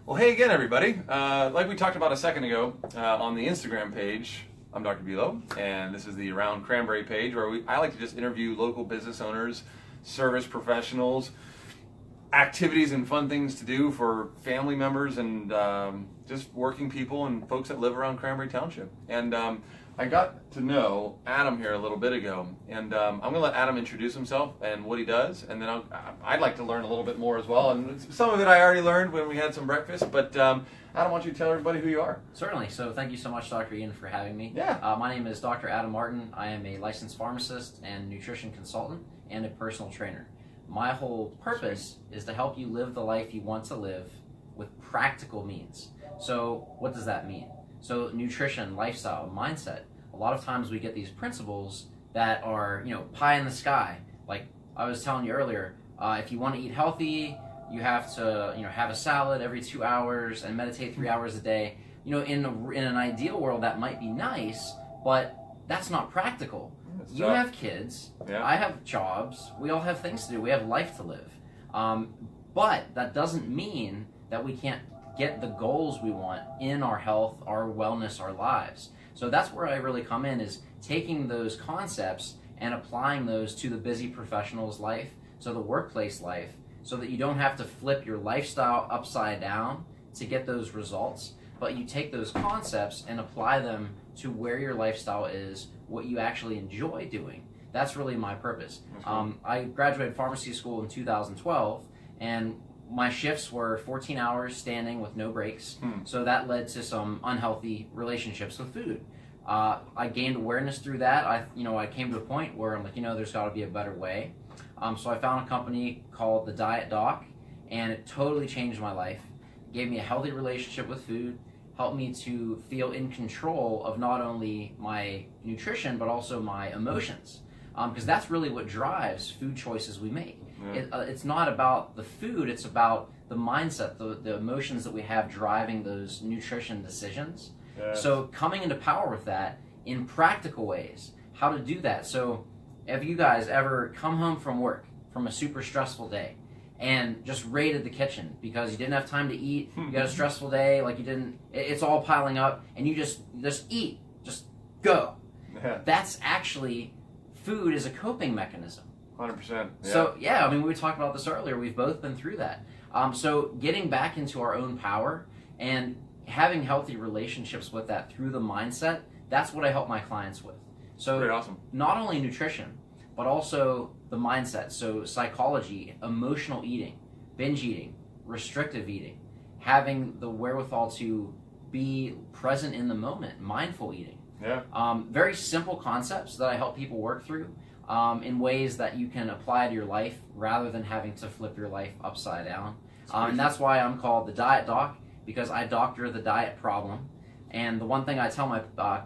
Well, hey again, everybody. Like we talked about a second ago on the Instagram page, I'm Dr. Bilo, and this is the Around Cranberry page where I like to just interview local business owners, service professionals, activities and fun things to do for family members and just working people and folks that live around Cranberry Township. And I got to know Adam here a little bit ago, and I'm going to let Adam introduce himself and what he does, and then I'd like to learn a little bit more as well. And some of it I already learned when we had some breakfast, but Adam, why don't you tell everybody who you are? Certainly. So thank you so much, Dr. Ian, for having me. Yeah. My name is Dr. Adam Martin. I am a licensed pharmacist and nutrition consultant and a personal trainer. My whole purpose is to help you live the life you want to live with practical means. So what does that mean? So nutrition, lifestyle, mindset. A lot of times we get these principles that are, pie in the sky. Like I was telling you earlier, if you want to eat healthy, you have to, have a salad every 2 hours and meditate 3 hours a day. In an ideal world, that might be nice, but that's not practical. You have kids. Yeah. I have jobs. We all have things to do. We have life to live. But that doesn't mean that we can't get the goals we want in our health, our wellness, our lives. So that's where I really come in, is taking those concepts and applying those to the busy professional's life, so the workplace life, so that you don't have to flip your lifestyle upside down to get those results, but you take those concepts and apply them to where your lifestyle is, what you actually enjoy doing. That's really my purpose. I graduated pharmacy school in 2012, and my shifts were 14 hours standing with no breaks, so that led to some unhealthy relationships with food. I gained awareness through that. I came to a point where I'm like, there's got to be a better way. So I found a company called The Diet Doc, and it totally changed my life. It gave me a healthy relationship with food, helped me to feel in control of not only my nutrition, but also my emotions. Because that's really what drives food choices we make. Yeah. It's not about the food, it's about the mindset, the emotions that we have driving those nutrition decisions. Yes. So coming into power with that in practical ways, how to do that. So have you guys ever come home from work, from a super stressful day, and just raided the kitchen because you didn't have time to eat, you got a stressful day, it's all piling up, and you just eat, just go. Yeah. That's actually, food is a coping mechanism. 100%. Yeah. So, we talked about this earlier. We've both been through that. So getting back into our own power and having healthy relationships with that through the mindset, that's what I help my clients with. So pretty awesome. Not only nutrition, but also the mindset. So psychology, emotional eating, binge eating, restrictive eating, having the wherewithal to be present in the moment, mindful eating. Yeah. Very simple concepts that I help people work through in ways that you can apply to your life rather than having to flip your life upside down. And that's why I'm called the Diet Doc, because I doctor the diet problem. And the one thing I tell my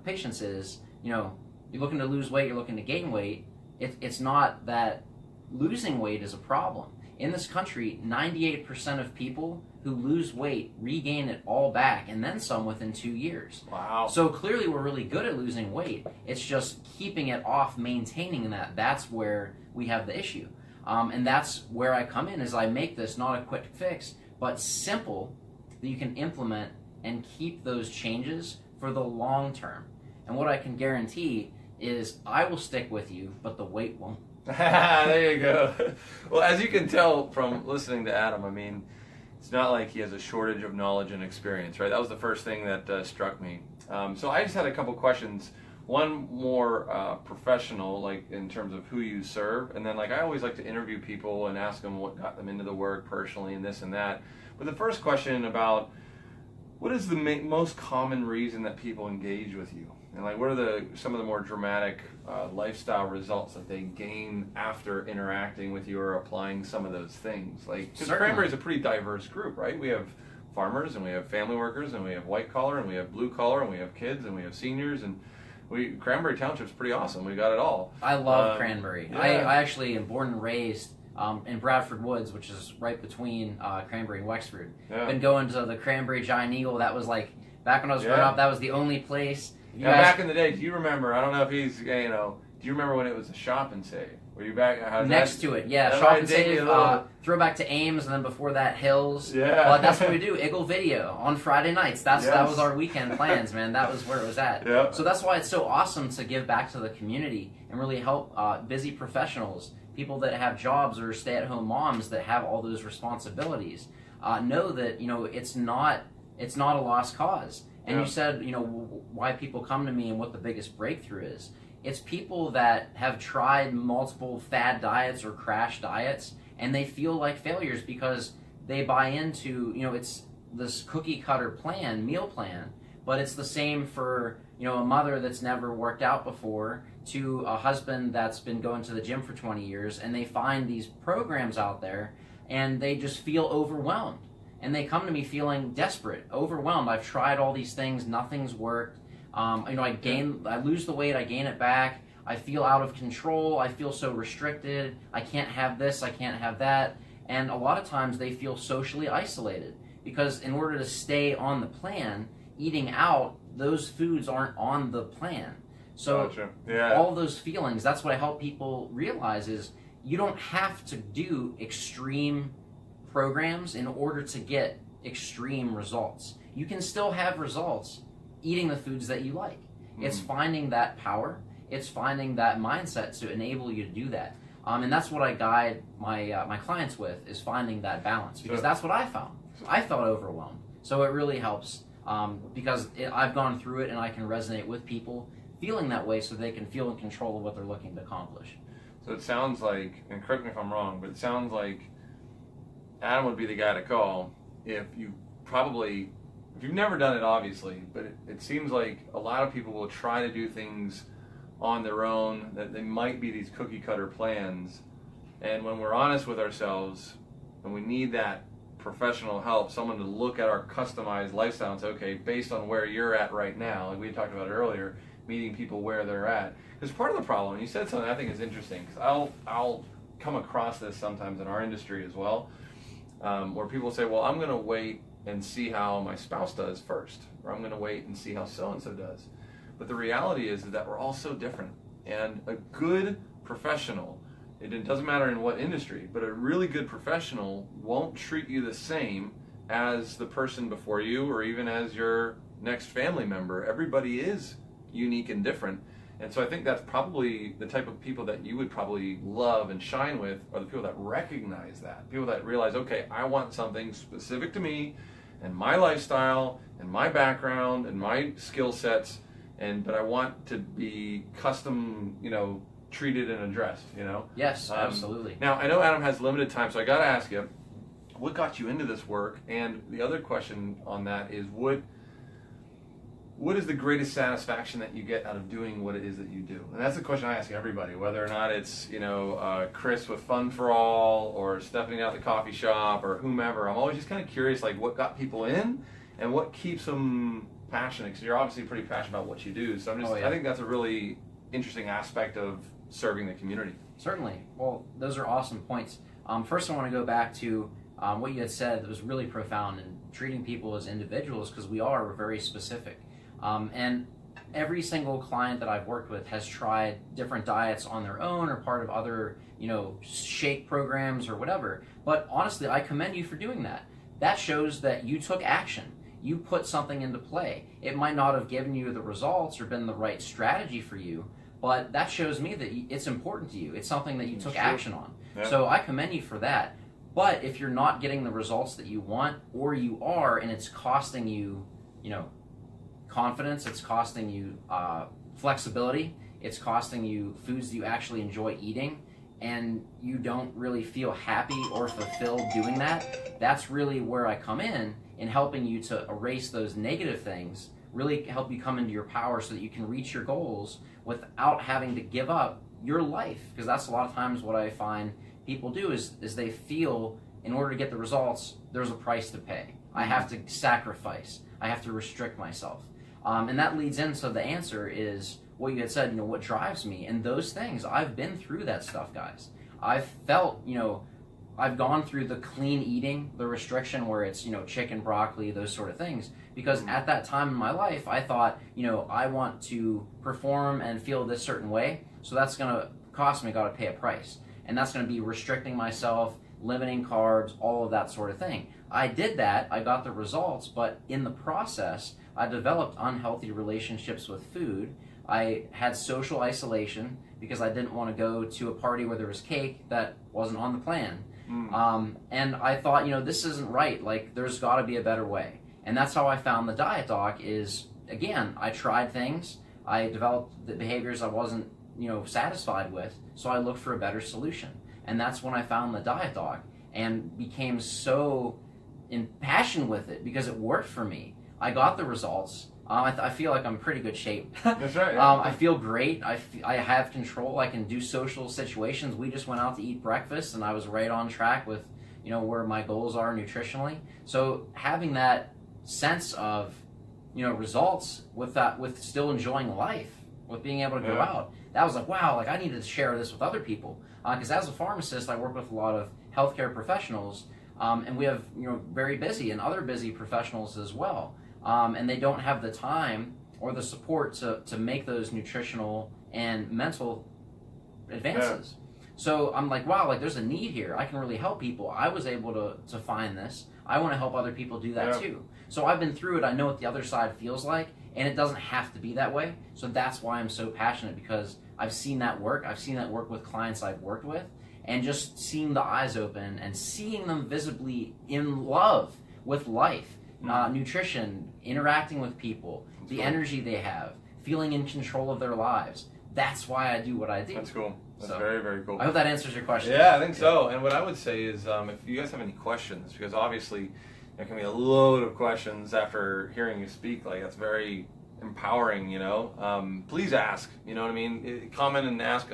patients is, you're looking to lose weight, you're looking to gain weight. It's not that losing weight is a problem. In this country, 98% of people who lose weight regain it all back and then some within 2 years. Wow. So clearly we're really good at losing weight. It's just keeping it off, maintaining that. That's where we have the issue. And that's where I come in, is I make this not a quick fix, but simple, that you can implement and keep those changes for the long term. And what I can guarantee is I will stick with you, but the weight won't. There you go. Well, as you can tell from listening to Adam, it's not like he has a shortage of knowledge and experience, right? That was the first thing that struck me. So I just had a couple questions. One more professional, like in terms of who you serve, and then I always like to interview people and ask them what got them into the work personally and this and that. But the first question about, what is the most common reason that people engage with you? And what are some of the more dramatic lifestyle results that they gain after interacting with you or applying some of those things? Because Cranberry is a pretty diverse group, right? We have farmers, and we have family workers, and we have white collar, and we have blue collar, and we have kids, and we have seniors, and Cranberry Township's pretty awesome. We got it all. I love Cranberry. Yeah. I actually am born and raised in Bradford Woods, which is right between Cranberry and Wexford. Yeah. Been going to the Cranberry Giant Eagle. That was back when I was growing up, that was the only place. Back in the day, do you remember, I don't know if he's, do you remember when it was a shop and save? Were you back? How's Next that? to it, yeah. That Shop might and take me Save, a little- throwback to Ames, and then before that, Hills. Yeah. But that's what we do, Eagle Video on Friday nights. That Yes. was our weekend plans, man. That was where it was at. Yeah. So that's why it's so awesome to give back to the community and really help busy professionals, people that have jobs or stay-at-home moms that have all those responsibilities. Know that, you know, it's not a lost cause. And Yeah. you said, you know, why people come to me and what the biggest breakthrough is. It's people that have tried multiple fad diets or crash diets, and they feel like failures because they buy into, you know, it's this cookie cutter plan, meal plan, but it's the same for, you know, a mother that's never worked out before to a husband that's been going to the gym for 20 years, and they find these programs out there and they just feel overwhelmed. And they come to me feeling desperate, overwhelmed. I've tried all these things, nothing's worked. You know, I lose the weight, I gain it back. I feel out of control. I feel so restricted. I can't have this, I can't have that. And a lot of times they feel socially isolated because in order to stay on the plan, eating out, those foods aren't on the plan. So Gotcha. Yeah. all those feelings, that's what I help people realize is you don't have to do extreme programs in order to get extreme results. You can still have results eating the foods that you like. It's finding that power. It's finding that mindset to enable you to do that. And that's what I guide my clients with, is finding that balance, because that's what I found. I felt overwhelmed. So it really helps because I've gone through it and I can resonate with people feeling that way so they can feel in control of what they're looking to accomplish. So it sounds like, and correct me if I'm wrong, but it sounds like Adam would be the guy to call if you've never done it, obviously, but it seems like a lot of people will try to do things on their own, that they might be these cookie cutter plans. And when we're honest with ourselves and we need that professional help, someone to look at our customized lifestyle and say, okay, based on where you're at right now, like we talked about earlier, meeting people where they're at. Because part of the problem, you said something I think is interesting, because I'll come across this sometimes in our industry as well, where people say, well, I'm going to wait and see how my spouse does first, or I'm going to wait and see how so-and-so does. But the reality is that we're all so different. And a good professional, it doesn't matter in what industry, but a really good professional won't treat you the same as the person before you or even as your next family member. Everybody is unique and different. And so I think that's probably the type of people that you would probably love and shine with, are the people that recognize that. People that realize, okay, I want something specific to me and my lifestyle and my background and my skill sets, but I want to be custom, treated and addressed, Yes, absolutely. Now, I know Adam has limited time, so I got to ask you, what got you into this work? And the other question on that is, what is the greatest satisfaction that you get out of doing what it is that you do? And that's the question I ask everybody, whether or not it's, Chris with Fun for All or Stephanie out at the coffee shop or whomever. I'm always just kind of curious, like, what got people in and what keeps them passionate, because you're obviously pretty passionate about what you do. So I think that's a really interesting aspect of serving the community. Certainly. Well, those are awesome points. First, I want to go back to what you had said that was really profound in treating people as individuals, because we're very specific. And every single client that I've worked with has tried different diets on their own or part of other, shake programs or whatever. But honestly, I commend you for doing that. That shows that you took action. You put something into play. It might not have given you the results or been the right strategy for you, but that shows me that it's important to you. It's something that you took action on. Yeah. So I commend you for that. But if you're not getting the results that you want, or you are, and it's costing you, confidence, it's costing you flexibility, it's costing you foods that you actually enjoy eating, and you don't really feel happy or fulfilled doing that, that's really where I come in helping you to erase those negative things, really help you come into your power so that you can reach your goals without having to give up your life. Because that's a lot of times what I find people do is they feel in order to get the results, there's a price to pay. I have to sacrifice. I have to restrict myself. And that leads into the answer is what you had said, what drives me. And those things, I've been through that stuff, guys. I've felt, I've gone through the clean eating, the restriction where it's, chicken, broccoli, those sort of things. Because at that time in my life, I thought, I want to perform and feel this certain way. So that's going to costs me, I got to pay a price. And that's going to be restricting myself, limiting carbs, all of that sort of thing. I did that, I got the results, but in the process, I developed unhealthy relationships with food. I had social isolation because I didn't want to go to a party where there was cake that wasn't on the plan. And I thought, this isn't right. Like, there's got to be a better way. And that's how I found the Diet Doc is, again, I tried things. I developed the behaviors I wasn't, satisfied with. So I looked for a better solution. And that's when I found the Diet Doc and became so impassioned with it because it worked for me. I got the results. I feel like I'm in pretty good shape. That's right. Yeah. I feel great. I have control. I can do social situations. We just went out to eat breakfast, and I was right on track with, where my goals are nutritionally. So having that sense of, results with that, with still enjoying life, with being able to go out, that was like, wow, like I needed to share this with other people. Because as a pharmacist, I work with a lot of healthcare professionals, and we have, very busy and other busy professionals as well. And they don't have the time or the support to make those nutritional and mental advances. So I'm like, wow, like there's a need here. I can really help people. I was able to find this. I want to help other people do that too. So I've been through it. I know what the other side feels like, and it doesn't have to be that way. So that's why I'm so passionate, because I've seen that work. I've seen that work with clients I've worked with, and just seeing the eyes open and seeing them visibly in love with life. Nutrition, interacting with people, the energy they have, feeling in control of their lives. That's why I do what I do. That's cool. That's very, very cool. I hope that answers your question. Yeah, I think so. And what I would say is if you guys have any questions, because obviously there can be a load of questions after hearing you speak, like that's very empowering, please ask, you know what I mean? Comment and ask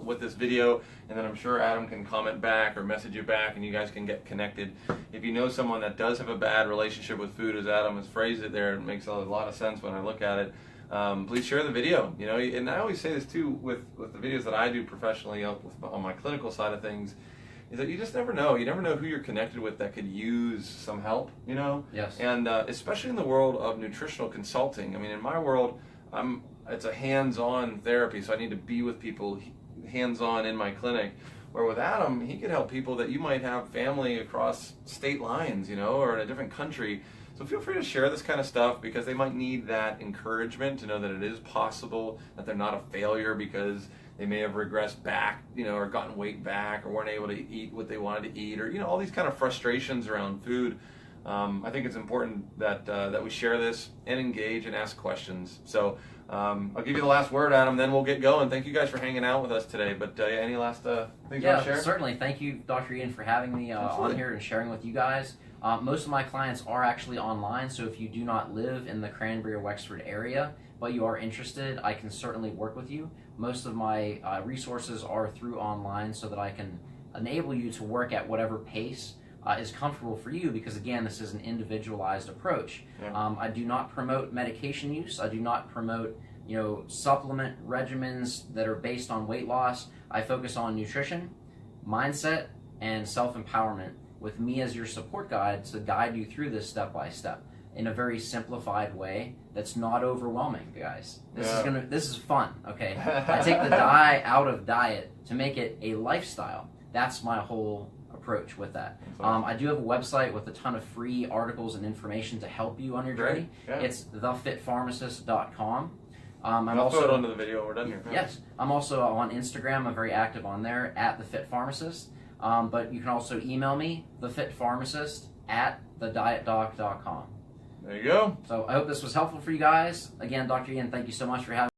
with this video, and then I'm sure Adam can comment back or message you back, and you guys can get connected. If you know someone that does have a bad relationship with food, as Adam has phrased it there, it makes a lot of sense when I look at it. Please share the video, and I always say this too with the videos that I do professionally on my clinical side of things, is that you just never know. You never know who you're connected with that could use some help, Yes. And especially in the world of nutritional consulting. I mean, in my world, it's a hands-on therapy, so I need to be with people hands-on in my clinic. Where with Adam, he could help people that you might have family across state lines, or in a different country. So feel free to share this kind of stuff, because they might need that encouragement to know that it is possible, that they're not a failure because they may have regressed back, or gotten weight back, or weren't able to eat what they wanted to eat, or all these kind of frustrations around food. I think it's important that we share this and engage and ask questions. So I'll give you the last word, Adam, then we'll get going. Thank you guys for hanging out with us today. But any last things you want to share? Certainly. Thank you, Dr. Ian, for having me on here and sharing with you guys. Most of my clients are actually online, so if you do not live in the Cranberry or Wexford area, but you are interested, I can certainly work with you. Most of my resources are through online, so that I can enable you to work at whatever pace is comfortable for you, because again, this is an individualized approach. I do not promote medication use. I do not promote supplement regimens that are based on weight loss. I focus on nutrition, mindset, and self-empowerment, with me as your support guide to guide you through this step by step in a very simplified way that's not overwhelming, guys. This is fun, okay? I take the dye out of diet to make it a lifestyle. That's my whole approach with that. I do have a website with a ton of free articles and information to help you on your journey. It's thefitpharmacist.com. I'll throw it onto the video when we're done here. Yes. I'm also on Instagram. I'm very active on there, @thefitpharmacist. But you can also email me, thefitpharmacist@thedietdoc.com. There you go. So I hope this was helpful for you guys. Again, Dr. Ian, thank you so much for having me.